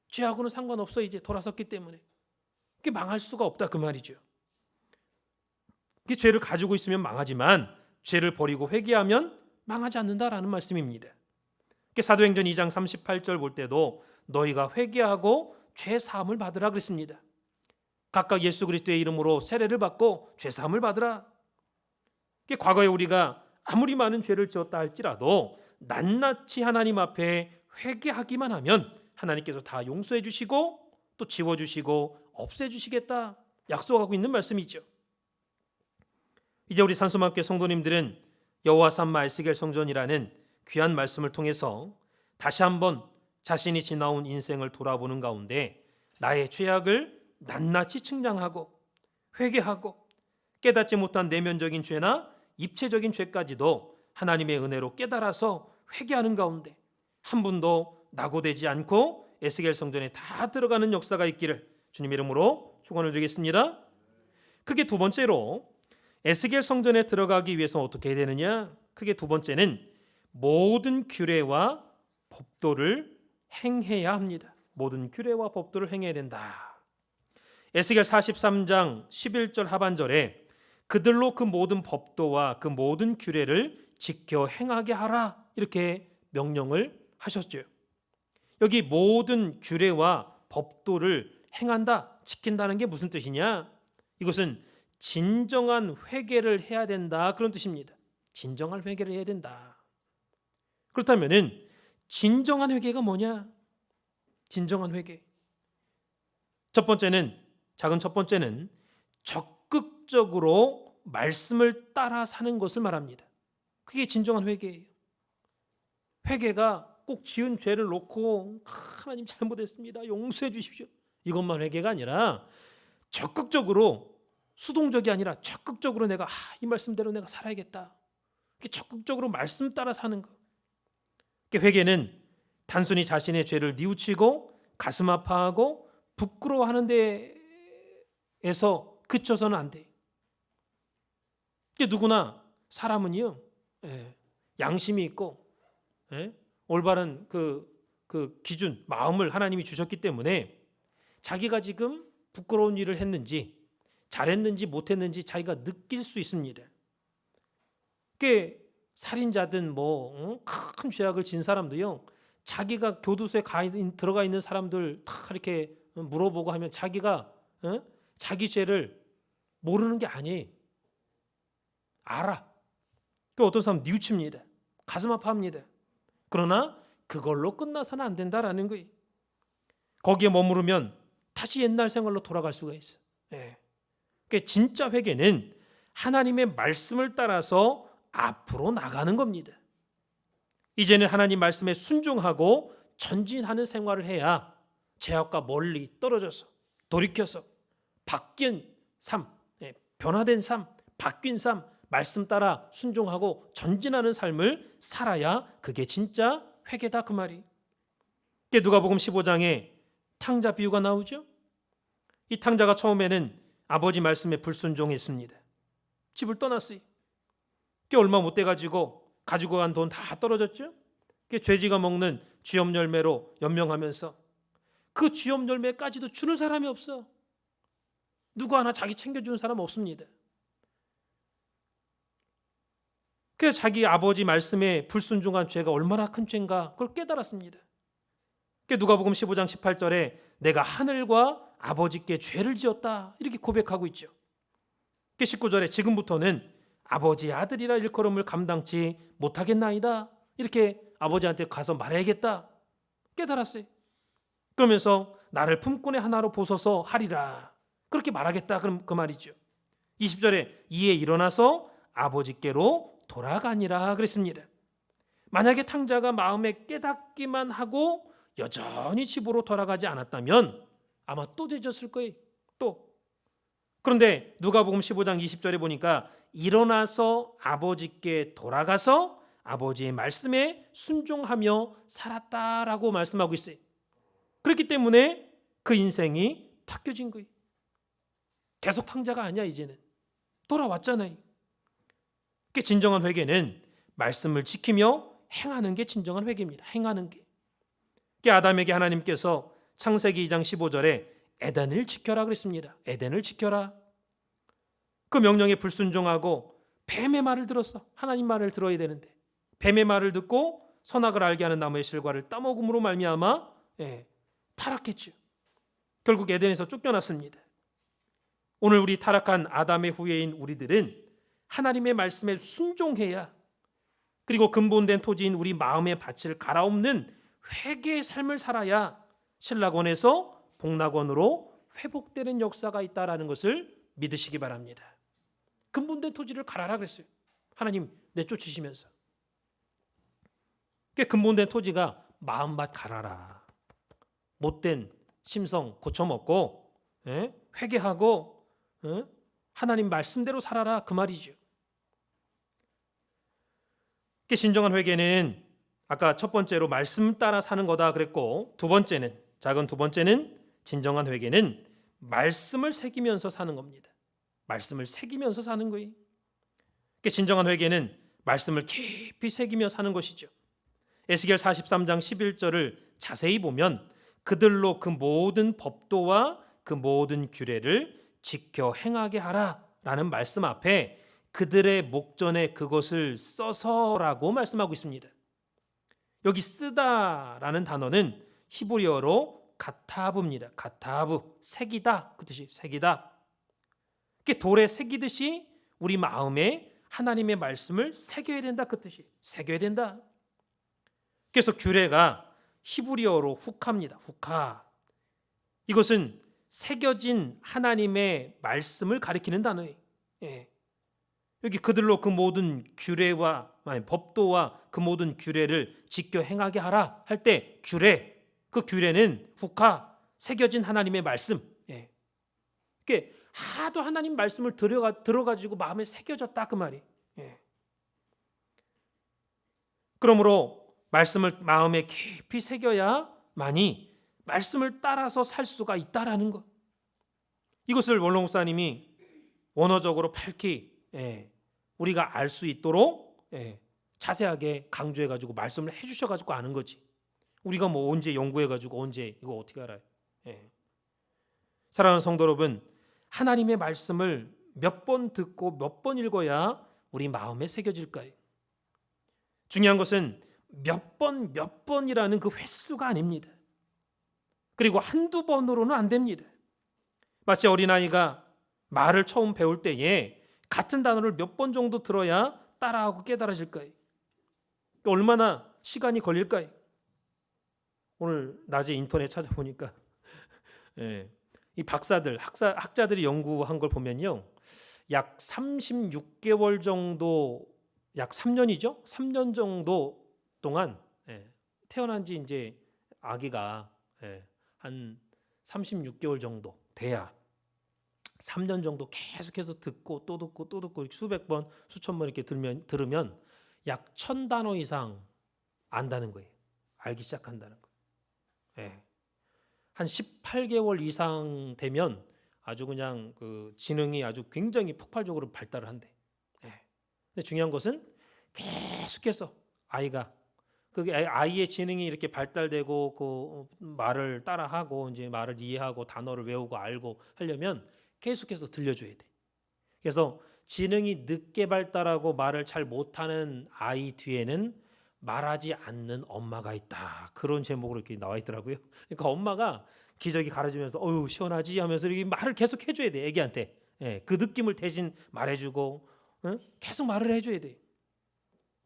죄하고는 상관없어. 이제 돌아섰기 때문에 그게 망할 수가 없다 그 말이죠. 죄를 가지고 있으면 망하지만 죄를 버리고 회개하면 망하지 않는다라는 말씀입니다. 사도행전 2장 38절 볼 때도 너희가 회개하고 죄 사함을 받으라 그랬습니다. 각각 예수 그리스도의 이름으로 세례를 받고 죄 사함을 받으라. 과거에 우리가 아무리 많은 죄를 지었다 할지라도 낱낱이 하나님 앞에 회개하기만 하면 하나님께서 다 용서해 주시고 또 지워 주시고 없애 주시겠다 약속하고 있는 말씀이죠. 이제 우리 산소마교회 성도님들은 여호와 삼마 에스겔 성전이라는 귀한 말씀을 통해서 다시 한번 자신이 지나온 인생을 돌아보는 가운데 나의 죄악을 낱낱이 측량하고 회개하고 깨닫지 못한 내면적인 죄나 입체적인 죄까지도 하나님의 은혜로 깨달아서 회개하는 가운데 한 분도 낙오되지 않고 에스겔 성전에 다 들어가는 역사가 있기를 주님 이름으로 축원을 드리겠습니다. 크게 두 번째로 에스겔 성전에 들어가기 위해서 어떻게 해야 되느냐? 크게 두 번째는 모든 규례와 법도를 행해야 합니다. 모든 규례와 법도를 행해야 된다. 에스겔 43장 11절 하반절에 그들로 그 모든 법도와 그 모든 규례를 지켜 행하게 하라 이렇게 명령을 하셨죠. 여기 모든 규례와 법도를 행한다, 지킨다는 게 무슨 뜻이냐? 이것은 진정한 회개를 해야 된다 그런 뜻입니다. 진정한 회개를 해야 된다. 그렇다면은 진정한 회개가 뭐냐? 진정한 회개. 첫 번째는 적극적으로 말씀을 따라 사는 것을 말합니다. 그게 진정한 회개예요. 회개가 꼭 지은 죄를 놓고 하나님 잘못했습니다. 용서해 주십시오. 이것만 회개가 아니라 적극적으로 수동적이 아니라 적극적으로 내가 이 말씀대로 내가 살아야겠다. 적극적으로 말씀 따라 사는 것. 회개는 단순히 자신의 죄를 뉘우치고 가슴 아파하고 부끄러워하는 데에서 그쳐서는 안 돼. 누구나 사람은요 양심이 있고 올바른 그 기준 마음을 하나님이 주셨기 때문에 자기가 지금 부끄러운 일을 했는지 잘했는지 못했는지 자기가 느낄 수 있습니다. 살인자든 큰 죄악을 진 사람도요 자기가 교도소에 들어가 있는 사람들 다 이렇게 물어보고 하면 자기가 자기 죄를 모르는 게 아니에요. 알아. 어떤 사람 뉘우칩니다. 가슴 아파합니다. 그러나 그걸로 끝나서는 안 된다라는 거예요. 거기에 머무르면 다시 옛날 생활로 돌아갈 수가 있어. 진짜 회개는 하나님의 말씀을 따라서 앞으로 나가는 겁니다. 이제는 하나님 말씀에 순종하고 전진하는 생활을 해야 죄악과 멀리 떨어져서 돌이켜서 바뀐 삶, 변화된 삶, 바뀐 삶, 말씀 따라 순종하고 전진하는 삶을 살아야 그게 진짜 회개다 그 말이. 이게 누가복음 15장에 탕자 비유가 나오죠. 이 탕자가 처음에는 아버지 말씀에 불순종했습니다. 집을 떠났어요. 꽤 얼마 못 돼가지고 가지고 간 돈 다 떨어졌죠. 죄지가 먹는 쥐염 열매로 연명하면서 그 쥐염 열매까지도 주는 사람이 없어. 누구 하나 자기 챙겨주는 사람 없습니다. 그래서 자기 아버지 말씀에 불순종한 죄가 얼마나 큰 죄인가 그걸 깨달았습니다. 누가복음 15장 18절에 내가 하늘과 아버지께 죄를 지었다 이렇게 고백하고 있죠. 19절에 지금부터는 아버지의 아들이라 일컬음을 감당치 못하겠나이다 이렇게 아버지한테 가서 말해야겠다 깨달았어요. 그러면서 나를 품꾼의 하나로 보소서 하리라 그렇게 말하겠다 그럼 그 말이죠. 20절에 이에 일어나서 아버지께로 돌아가니라 그랬습니다. 만약에 탕자가 마음에 깨닫기만 하고 여전히 집으로 돌아가지 않았다면 아마 또 되졌을 거예요. 또. 그런데 누가복음 15장 20절에 보니까 일어나서 아버지께 돌아가서 아버지의 말씀에 순종하며 살았다라고 말씀하고 있어요. 그렇기 때문에 그 인생이 바뀌어진 거예요. 계속 탕자가 아니야 이제는. 돌아왔잖아요. 진정한 회개는 말씀을 지키며 행하는 게 진정한 회개입니다. 행하는 게. 아담에게 하나님께서 창세기 2장 15절에 에덴을 지켜라 그랬습니다. 에덴을 지켜라. 그 명령에 불순종하고 뱀의 말을 들었어. 하나님 말을 들어야 되는데 뱀의 말을 듣고 선악을 알게 하는 나무의 실과를 따먹음으로 말미암아 타락했죠. 결국 에덴에서 쫓겨났습니다. 오늘 우리 타락한 아담의 후예인 우리들은 하나님의 말씀에 순종해야 그리고 근본된 토지인 우리 마음의 밭을 갈아엎는 회개의 삶을 살아야 신락원에서 복락원으로 회복되는 역사가 있다라는 것을 믿으시기 바랍니다. 근본된 토지를 갈아라 그랬어요. 하나님 내쫓으시면서. 근본된 토지가 마음밭 갈아라. 못된 심성 고쳐먹고 회개하고 하나님 말씀대로 살아라 그 말이죠. 진정한 회개는 아까 첫 번째로 말씀 따라 사는 거다 그랬고 작은 두 번째는 진정한 회개는 말씀을 새기면서 사는 겁니다. 말씀을 새기면서 사는 거예요. 진정한 회개는 말씀을 깊이 새기며 사는 것이죠. 에스겔 43장 11절을 자세히 보면 그들로 그 모든 법도와 그 모든 규례를 지켜 행하게 하라라는 말씀 앞에 그들의 목전에 그것을 써서라고 말씀하고 있습니다. 여기 쓰다라는 단어는 히브리어로 가타브입니다. 가타브, 새기다 그 뜻이 새기다. 돌에 새기듯이 우리 마음에 하나님의 말씀을 새겨야 된다 그 뜻이 새겨야 된다. 그래서 규례가 히브리어로 후카입니다. 후카. 이것은 새겨진 하나님의 말씀을 가리키는 단어예요. 여기 그들로 그 모든 규례와 법도와 그 모든 규례를 지켜 행하게 하라 할 때 규례, 그 규례는 후카, 새겨진 하나님의 말씀. 하도 하나님 말씀을 들어가지고 마음에 새겨졌다 그 말이. 그러므로 말씀을 마음에 깊이 새겨야만이 말씀을 따라서 살 수가 있다라는 것. 이것을 원로 목사님이 원어적으로 밝히 우리가 알 수 있도록 자세하게 강조해가지고 말씀을 해주셔가지고 아는 거지. 우리가 뭐 언제 연구해가지고 언제 이거 어떻게 알아요? 사랑하는 성도 여러분, 하나님의 말씀을 몇 번 듣고 몇 번 읽어야 우리 마음에 새겨질까요? 중요한 것은 몇 번이라는 그 횟수가 아닙니다. 그리고 한두 번으로는 안 됩니다. 마치 어린아이가 말을 처음 배울 때에 같은 단어를 몇 번 정도 들어야 따라하고 깨달아질까요? 얼마나 시간이 걸릴까요? 오늘 낮에 인터넷 찾아보니까 이 박사들, 학자들이 연구한 걸 보면요, 약 36개월 정도, 약 3년이죠? 3년 정도 동안 태어난 지 이제 아기가 한 36개월 정도 돼야 3년 정도 계속해서 듣고 또 듣고 또 듣고 수백 번, 수천 번 이렇게 들으면 약 1000단어 이상 안다는 거예요. 알기 시작한다는 거예요. 예. 한 18개월 이상 되면 아주 그냥 그 지능이 아주 굉장히 폭발적으로 발달을 한대. 예. 근데 중요한 것은 계속해서 아이가 그게 아이의 지능이 이렇게 발달되고 그 말을 따라하고 이제 말을 이해하고 단어를 외우고 알고 하려면 계속해서 들려줘야 돼. 그래서 지능이 늦게 발달하고 말을 잘 못하는 아이 뒤에는 말하지 않는 엄마가 있다. 그런 제목으로 이렇게 나와 있더라고요. 그러니까 엄마가 기저귀 갈아주면서 어유 시원하지 하면서 이렇게 말을 계속 해줘야 돼. 애기한테. 예, 그 느낌을 대신 말해주고 계속 말을 해줘야 돼.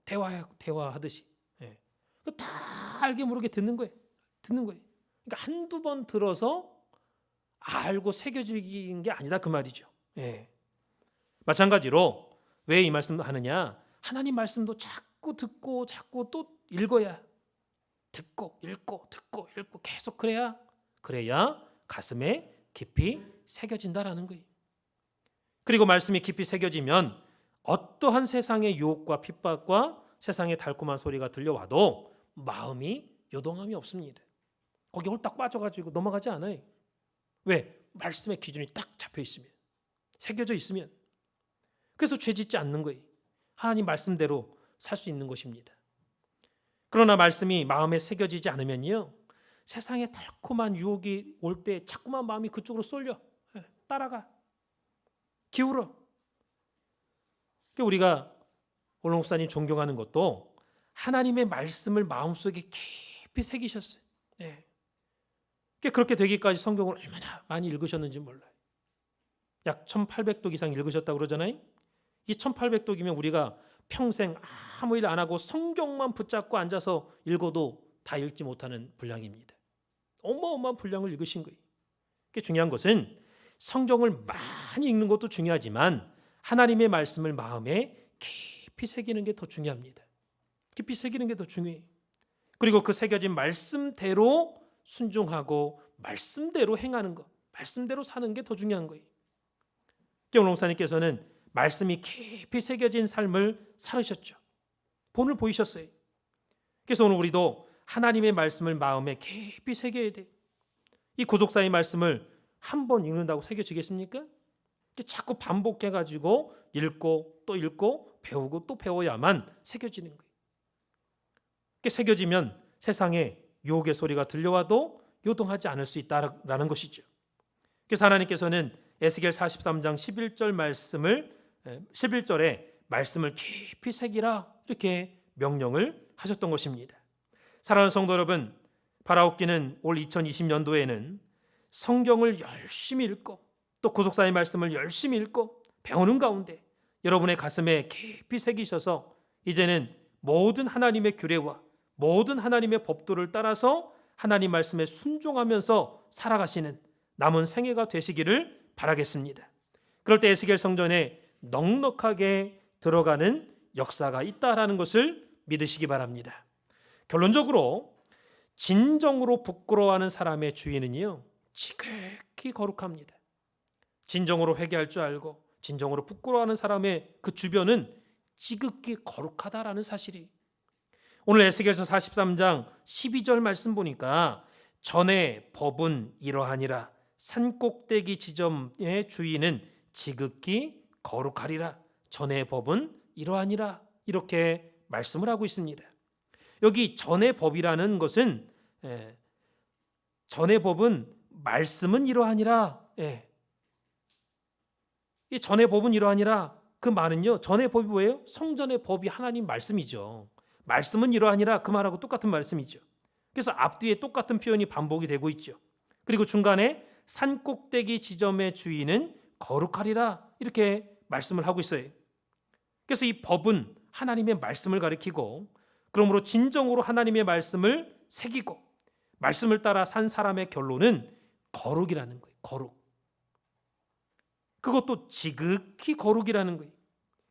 대화하듯이. 예. 다 알게 모르게 듣는 거예요. 그러니까 한두 번 들어서 알고 새겨지는 게 아니다 그 말이죠. 예. 마찬가지로 왜 이 말씀을 하느냐? 하나님 말씀도 자꾸 듣고 자꾸 또 읽어야 듣고 읽고 계속 그래야 가슴에 깊이 새겨진다라는 거예요. 그리고 말씀이 깊이 새겨지면 어떠한 세상의 유혹과 핍박과 세상의 달콤한 소리가 들려와도 마음이 요동함이 없습니다. 거기 홀딱 빠져가지고 넘어가지 않아요. 왜? 말씀의 기준이 딱 잡혀 있으면, 새겨져 있으면. 그래서 죄짓지 않는 거예요. 하나님 말씀대로 살 수 있는 것입니다. 그러나 말씀이 마음에 새겨지지 않으면요, 세상에 달콤한 유혹이 올 때 자꾸만 마음이 그쪽으로 쏠려. 따라가. 기울어. 우리가 오늘 목사님 존경하는 것도 하나님의 말씀을 마음속에 깊이 새기셨어요. 그렇게 되기까지 성경을 얼마나 많이 읽으셨는지 몰라요. 약 1800독 이상 읽으셨다고 그러잖아요. 이 1800독이면 우리가 평생 아무 일 안 하고 성경만 붙잡고 앉아서 읽어도 다 읽지 못하는 분량입니다. 어마어마한 분량을 읽으신 거예요. 중요한 것은 성경을 많이 읽는 것도 중요하지만 하나님의 말씀을 마음에 깊이 새기는 게 더 중요합니다. 깊이 새기는 게 더 중요해요. 그리고 그 새겨진 말씀대로 순종하고 말씀대로 행하는 것, 말씀대로 사는 게 더 중요한 거예요. 오늘 목사님께서는 말씀이 깊이 새겨진 삶을 살으셨죠. 본을 보이셨어요. 그래서 오늘 우리도 하나님의 말씀을 마음에 깊이 새겨야 돼. 이 구속사의 말씀을 한 번 읽는다고 새겨지겠습니까? 자꾸 반복해가지고 읽고 또 읽고 배우고 또 배워야만 새겨지는 거예요. 새겨지면 세상에 유혹의 소리가 들려와도 요동하지 않을 수 있다라는 것이죠. 그래서 하나님께서는 에스겔 43장 11절에 말씀을 깊이 새기라 이렇게 명령을 하셨던 것입니다. 사랑하는 성도 여러분, 바라옵기는 올 2020년도에는 성경을 열심히 읽고 또 구속사의 말씀을 열심히 읽고 배우는 가운데 여러분의 가슴에 깊이 새기셔서 이제는 모든 하나님의 규례와 모든 하나님의 법도를 따라서 하나님 말씀에 순종하면서 살아가시는 남은 생애가 되시기를 바라겠습니다. 그럴 때 에스겔 성전에 넉넉하게 들어가는 역사가 있다라는 것을 믿으시기 바랍니다. 결론적으로 진정으로 부끄러워하는 사람의 주인은요, 지극히 거룩합니다. 진정으로 회개할 줄 알고 진정으로 부끄러워하는 사람의 그 주변은 지극히 거룩하다라는 사실이, 오늘 에스겔서 43장 12절 말씀 보니까 전에 법은 이러하니라, 산꼭대기 지점의 주인은 지극히 거룩하리라, 전의 법은 이러하니라, 이렇게 말씀을 하고 있습니다. 여기 전의 법이라는 것은 전의 법은 말씀은 이러하니라, 이 전의 법은 이러하니라 그 말은요, 전의 법이 뭐예요? 성전의 법이 하나님 말씀이죠. 말씀은 이러하니라 그 말하고 똑같은 말씀이죠. 그래서 앞뒤에 똑같은 표현이 반복이 되고 있죠. 그리고 중간에 산꼭대기 지점의 주인은 거룩하리라 이렇게 말씀을 하고 있어요. 그래서 이 법은 하나님의 말씀을 가리키고, 그러므로 진정으로 하나님의 말씀을 새기고 말씀을 따라 산 사람의 결론은 거룩이라는 거예요. 거룩. 그것도 지극히 거룩이라는 거예요.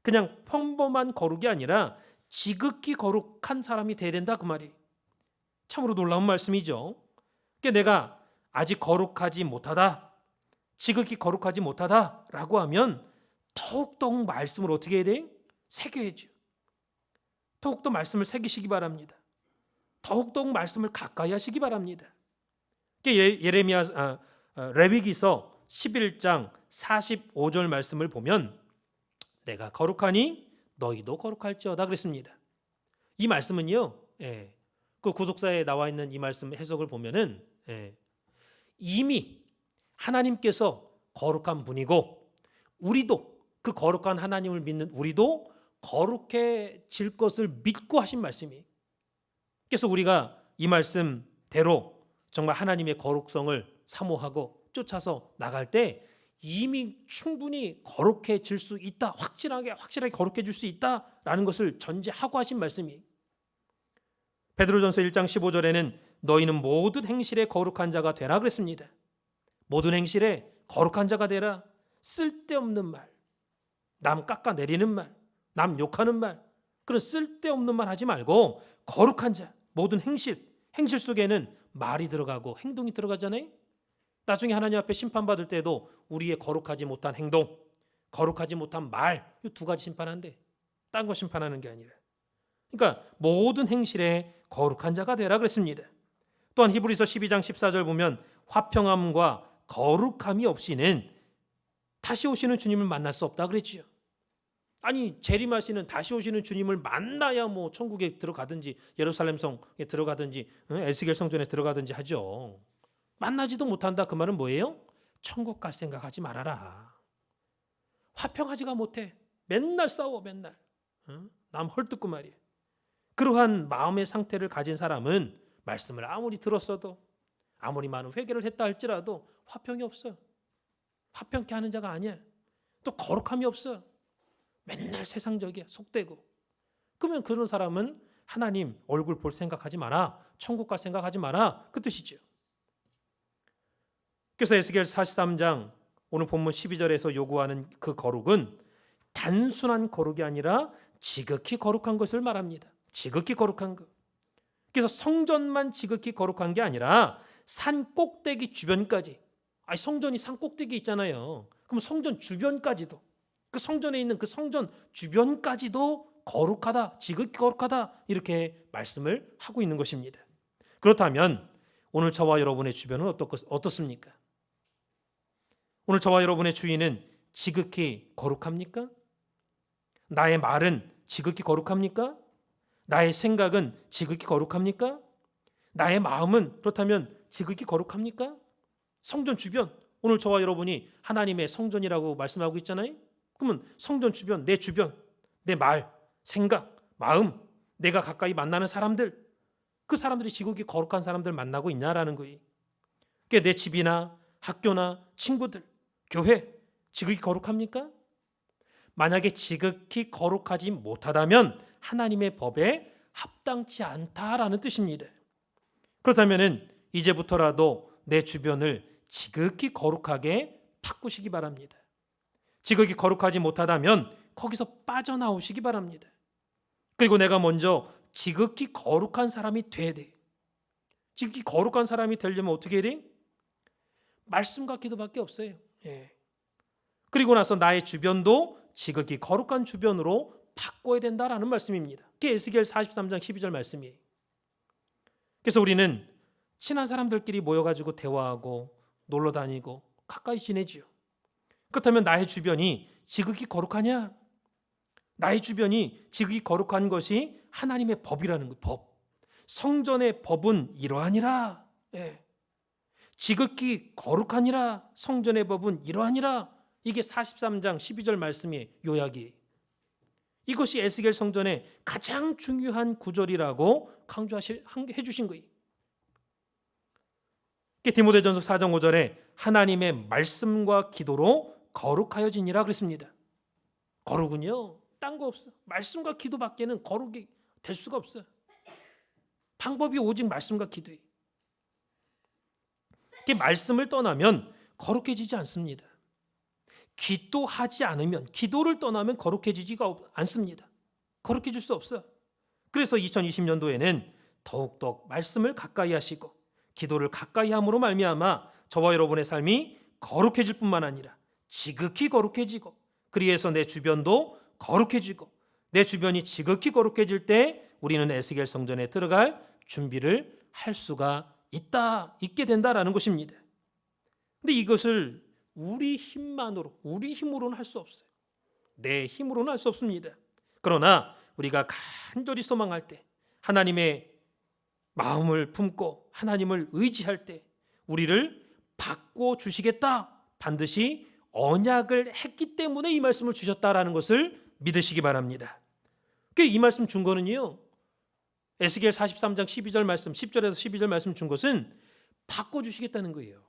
그냥 평범한 거룩이 아니라 지극히 거룩한 사람이 돼야 된다 그 말이에요. 참으로 놀라운 말씀이죠. 그러니까 내가 아직 거룩하지 못하다, 지극히 거룩하지 못하다라고 하면 더욱더욱 말씀을 어떻게 해야 돼요? 새겨야죠. 더욱더 말씀을 새기시기 바랍니다. 더욱더욱 말씀을 가까이 하시기 바랍니다. 레위기서 11장 45절 말씀을 보면 내가 거룩하니 너희도 거룩할지어다 그랬습니다. 이 말씀은요, 그 구속사에 나와 있는 이 말씀 해석을 보면은 이미 하나님께서 거룩한 분이고 우리도 그 거룩한 하나님을 믿는 우리도 거룩해질 것을 믿고 하신 말씀이에요. 그래서 우리가 이 말씀대로 정말 하나님의 거룩성을 사모하고 쫓아서 나갈 때 이미 충분히 거룩해질 수 있다, 확실하게 거룩해질 수 있다라는 것을 전제하고 하신 말씀이에요. 베드로전서 1장 15절에는 너희는 모든 행실에 거룩한 자가 되라 그랬습니다. 모든 행실에 거룩한 자가 되라. 쓸데없는 말, 남 깎아내리는 말, 남 욕하는 말, 그런 쓸데없는 말 하지 말고 거룩한 자, 모든 행실 속에는 말이 들어가고 행동이 들어가잖아요. 나중에 하나님 앞에 심판받을 때도 우리의 거룩하지 못한 행동, 거룩하지 못한 말, 이 두 가지 심판한대. 딴 거 심판하는 게 아니라. 그러니까 모든 행실에 거룩한 자가 되라 그랬습니다. 또한 히브리서 12장 14절 보면 화평함과 거룩함이 없이는 다시 오시는 주님을 만날 수 없다 그랬지요. 아니 재림하시는 다시 오시는 주님을 만나야 뭐 천국에 들어가든지 예루살렘 성에 들어가든지 에스겔 성전에 들어가든지 하죠. 만나지도 못한다 그 말은 뭐예요? 천국 갈 생각하지 말아라. 화평하지가 못해. 맨날 싸워 맨날. 남 헐뜯고 말이야. 그러한 마음의 상태를 가진 사람은 말씀을 아무리 들었어도 아무리 많은 회개를 했다 할지라도 화평이 없어. 화평케 하는 자가 아니야. 또 거룩함이 없어. 맨날 세상적이야. 속되고. 그러면 그런 사람은 하나님 얼굴 볼 생각하지 마라. 천국 갈 생각하지 마라. 그 뜻이죠. 그래서 에스겔 43장 오늘 본문 12절에서 요구하는 그 거룩은 단순한 거룩이 아니라 지극히 거룩한 것을 말합니다. 지극히 거룩한 것. 그래서 성전만 지극히 거룩한 게 아니라 산 꼭대기 주변까지. 성전이 산 꼭대기 있잖아요. 그럼 성전 주변까지도, 그 성전에 있는 그 성전 주변까지도 거룩하다, 지극히 거룩하다 이렇게 말씀을 하고 있는 것입니다. 그렇다면 오늘 저와 여러분의 주변은 어떻습니까? 오늘 저와 여러분의 주위는 지극히 거룩합니까? 나의 말은 지극히 거룩합니까? 나의 생각은 지극히 거룩합니까? 나의 마음은 그렇다면 지극히 거룩합니까? 성전 주변, 오늘 저와 여러분이 하나님의 성전이라고 말씀하고 있잖아요. 그러면 성전 주변, 내 말, 생각, 마음, 내가 가까이 만나는 사람들, 그 사람들이 지극히 거룩한 사람들 만나고 있냐라는 거예요. 그게 내 집이나 학교나 친구들, 교회 지극히 거룩합니까? 만약에 지극히 거룩하지 못하다면 하나님의 법에 합당치 않다라는 뜻입니다. 그렇다면 이제부터라도 내 주변을 지극히 거룩하게 바꾸시기 바랍니다. 지극히 거룩하지 못하다면 거기서 빠져나오시기 바랍니다. 그리고 내가 먼저 지극히 거룩한 사람이 돼야 돼. 지극히 거룩한 사람이 되려면 어떻게 해야 돼? 말씀과 기도밖에 없어요. 그리고 나서 나의 주변도 지극히 거룩한 주변으로 바꿔야 된다라는 말씀입니다. 그게 에스겔 43장 12절 말씀이에요. 그래서 우리는 친한 사람들끼리 모여가지고 대화하고 놀러 다니고 가까이 지내지요. 그렇다면 나의 주변이 지극히 거룩하냐? 나의 주변이 지극히 거룩한 것이 하나님의 법이라는 거, 법. 성전의 법은 이러하니라. 지극히 거룩하니라. 성전의 법은 이러하니라. 이게 43장 12절 말씀의 요약이. 이것이 에스겔 성전의 가장 중요한 구절이라고 강조해 주신 거예요. 디모데전서 4장 5절에 하나님의 말씀과 기도로 거룩하여지니라 그랬습니다. 거룩은요, 딴 거 없어. 말씀과 기도밖에는 거룩이 될 수가 없어. 방법이 오직 말씀과 기도예요. 말씀을 떠나면 거룩해지지 않습니다. 기도하지 않으면, 기도를 떠나면 거룩해지지가 않습니다. 거룩해질 수 없어. 그래서 2020년도에는 더욱더 말씀을 가까이 하시고 기도를 가까이 함으로 말미암아 저와 여러분의 삶이 거룩해질 뿐만 아니라 지극히 거룩해지고, 그리해서 내 주변도 거룩해지고, 내 주변이 지극히 거룩해질 때 우리는 에스겔 성전에 들어갈 준비를 할 수가 있게 된다라는 것입니다. 근데 이것을 우리 힘으로는 할 수 없어요. 내 힘으로는 할 수 없습니다. 그러나 우리가 간절히 소망할 때, 하나님의 마음을 품고 하나님을 의지할 때 우리를 바꿔주시겠다, 반드시 언약을 했기 때문에 이 말씀을 주셨다라는 것을 믿으시기 바랍니다. 이 말씀 준 거는요, 에스겔 43장 12절 말씀, 10절에서 12절 말씀 준 것은 바꿔주시겠다는 거예요.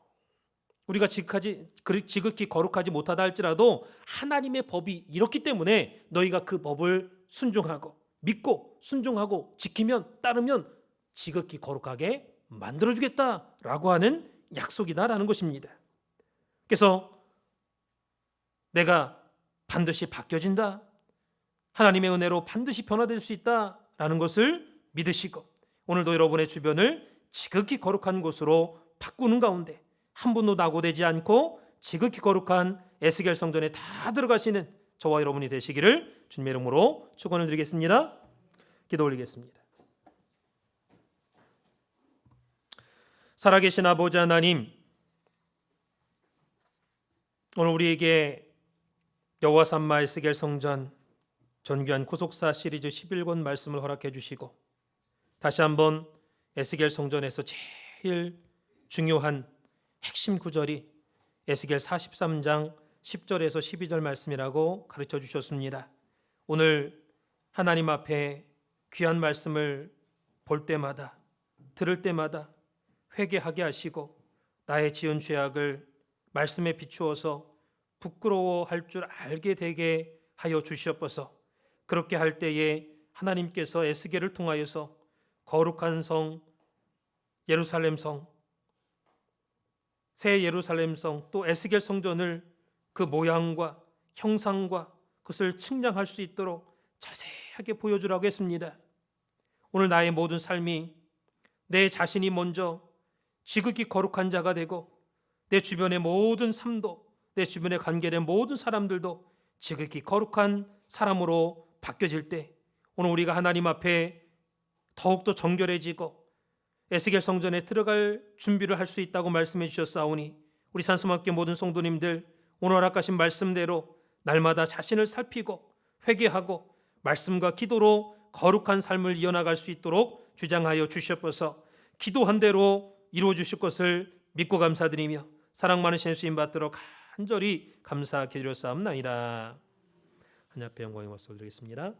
우리가 지극히 거룩하지 못하다 할지라도 하나님의 법이 이렇기 때문에 너희가 그 법을 순종하고 믿고 순종하고 지키면, 따르면 지극히 거룩하게 만들어주겠다라고 하는 약속이다라는 것입니다. 그래서 내가 반드시 바뀌어진다, 하나님의 은혜로 반드시 변화될 수 있다라는 것을 믿으시고, 오늘도 여러분의 주변을 지극히 거룩한 곳으로 바꾸는 가운데 한 분도 낙오되지 않고 지극히 거룩한 에스겔 성전에 다 들어가시는 저와 여러분이 되시기를 주님의 이름으로 축원을 드리겠습니다. 기도 올리겠습니다. 살아계신 아버지 하나님, 오늘 우리에게 여호와 삼마 에스겔 성전 존귀한 구속사 시리즈 11권 말씀을 허락해 주시고, 다시 한번 에스겔 성전에서 제일 중요한 핵심 구절이 에스겔 43장 10절에서 12절 말씀이라고 가르쳐 주셨습니다. 오늘 하나님 앞에 귀한 말씀을 볼 때마다, 들을 때마다 회개하게 하시고 나의 지은 죄악을 말씀에 비추어서 부끄러워할 줄 알게 되게 하여 주시옵소서. 그렇게 할 때에 하나님께서 에스겔을 통하여서 거룩한 성 예루살렘 성, 새 예루살렘 성, 또 에스겔 성전을 그 모양과 형상과 그것을 측량할 수 있도록 자세하게 보여주라고 했습니다. 오늘 나의 모든 삶이 내 자신이 먼저 지극히 거룩한 자가 되고, 내 주변의 모든 삶도, 내 주변에 관계된 모든 사람들도 지극히 거룩한 사람으로 바뀌어질 때, 오늘 우리가 하나님 앞에 더욱더 정결해지고 에스겔 성전에 들어갈 준비를 할 수 있다고 말씀해 주셨사오니, 우리 산수막교 모든 성도님들 오늘 허락하신 말씀대로 날마다 자신을 살피고 회개하고 말씀과 기도로 거룩한 삶을 이어나갈 수 있도록 주장하여 주시옵소서. 기도한 대로 이루어 주실 것을 믿고 감사드리며 사랑 많으신 예수님 받들어 간절히 감사 기도드렸사옵나이다. 하나님 앞에 영광의 박수 올리겠습니다.